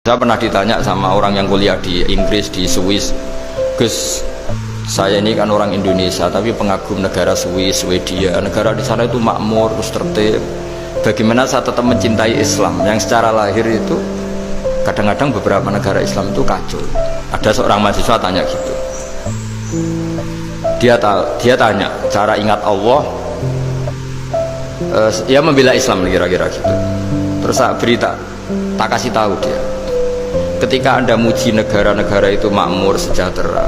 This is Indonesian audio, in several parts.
Saya pernah ditanya sama orang yang kuliah di Inggris, di Swiss, Gus, saya ini kan orang Indonesia tapi pengagum negara Swiss, Swedia, negara di sana itu makmur, terus tertib. Bagaimana saya tetap mencintai Islam yang secara lahir itu kadang-kadang beberapa negara Islam itu kacau. Ada seorang mahasiswa tanya gitu. Dia tanya cara ingat Allah, dia membela Islam kira-kira gitu. Terus saya berita, tak kasih tahu dia. Ketika Anda muji negara-negara itu makmur, sejahtera,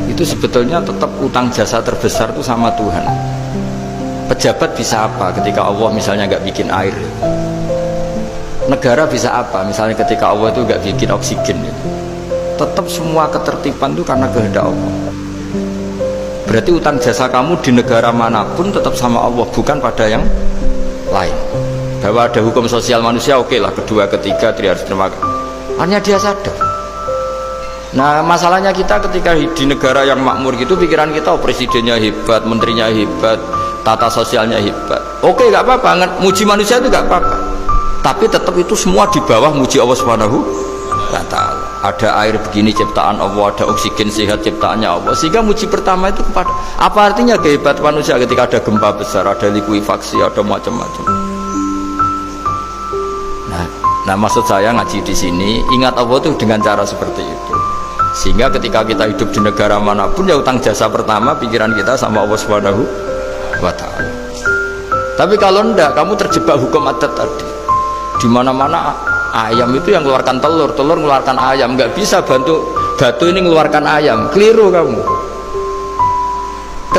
itu sebetulnya tetap utang jasa terbesar itu sama Tuhan. Pejabat bisa apa ketika Allah misalnya nggak bikin air? Negara bisa apa misalnya ketika Allah itu nggak bikin oksigen? Tetap semua ketertiban itu karena kehendak Allah. Berarti utang jasa kamu di negara manapun tetap sama Allah, bukan pada yang lain. Bahwa ada hukum sosial manusia, oke lah, kedua, ketiga, dia harus terima kasih. Hanya dia sadar. Nah, masalahnya kita ketika di negara yang makmur gitu, pikiran kita, oh, presidennya hebat, menterinya hebat, tata sosialnya hebat. Oke, nggak apa-apa, muji manusia itu nggak apa-apa. Tapi tetap itu semua di bawah muji Allah Subhanahu wa Ta'ala. Ada air begini ciptaan Allah, ada oksigen sehat ciptaannya Allah. Sehingga muji pertama itu kepada apa artinya kehebatan manusia ketika ada gempa besar, ada likuifaksi, ada macam-macam. Nah, maksud saya ngaji di sini, ingat Allah itu dengan cara seperti itu. Sehingga ketika kita hidup di negara manapun, ya utang jasa pertama pikiran kita sama Allah Subhanahu wa Ta'ala. Tapi kalau enggak, kamu terjebak hukum adat tadi. Di mana-mana ayam itu yang mengeluarkan telur, telur mengeluarkan ayam, nggak bisa batu ini mengeluarkan ayam. Keliru kamu.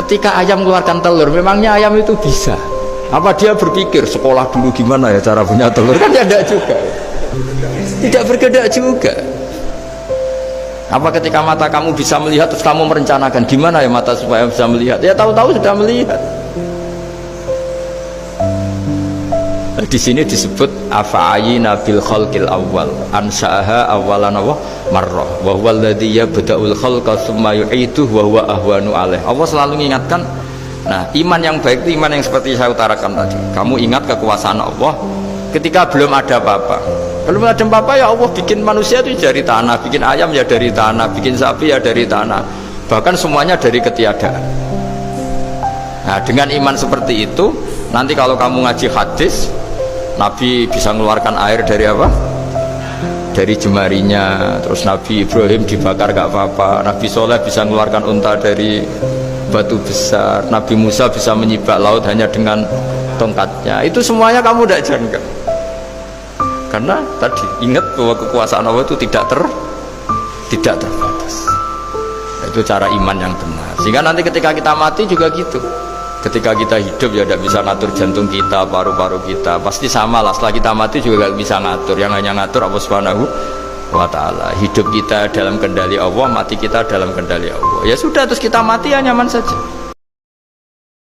Ketika ayam mengeluarkan telur, memangnya ayam itu bisa? Apa dia berpikir sekolah dulu gimana ya cara punya telur? Kan tidak juga. Tidak bergerak juga. Apa ketika mata kamu bisa melihat terus kamu merencanakan gimana ya mata supaya bisa melihat? Ya tahu-tahu sudah melihat. Di sini disebut afa'ayina bil khalqil awwal ansa'aha awalan marrah wa huwa alladhi yabda'ul khalqa tsumma yu'iduhu wa huwa ahwanu alaih. Allah selalu mengingatkan. Nah, iman yang baik itu iman yang seperti saya utarakan tadi. Kamu ingat kekuasaan Allah ketika belum ada apa-apa. Belum ada apa-apa ya Allah bikin manusia itu dari tanah, bikin ayam ya dari tanah, bikin sapi ya dari tanah. Bahkan semuanya dari ketiadaan. Nah, dengan iman seperti itu, nanti kalau kamu ngaji hadis, Nabi bisa mengeluarkan air dari apa? Dari jemarinya. Terus Nabi Ibrahim dibakar gak apa-apa. Nabi Soleh bisa mengeluarkan unta dari batu besar. Nabi Musa bisa menyibak laut hanya dengan tongkatnya. Itu semuanya kamu tidak jangka. Karena tadi ingat bahwa kekuasaan Allah itu tidak terbatas. Itu cara iman yang benar. Sehingga nanti ketika kita mati juga gitu. Ketika kita hidup ya tidak bisa ngatur jantung kita, paru-paru kita. Pasti sama lah. Setelah kita mati juga tidak bisa ngatur. Yang hanya ngatur Allah Subhanahu wa Ta'ala. Hidup kita dalam kendali Allah, mati kita dalam kendali Allah. Ya sudah, terus kita mati ya nyaman saja.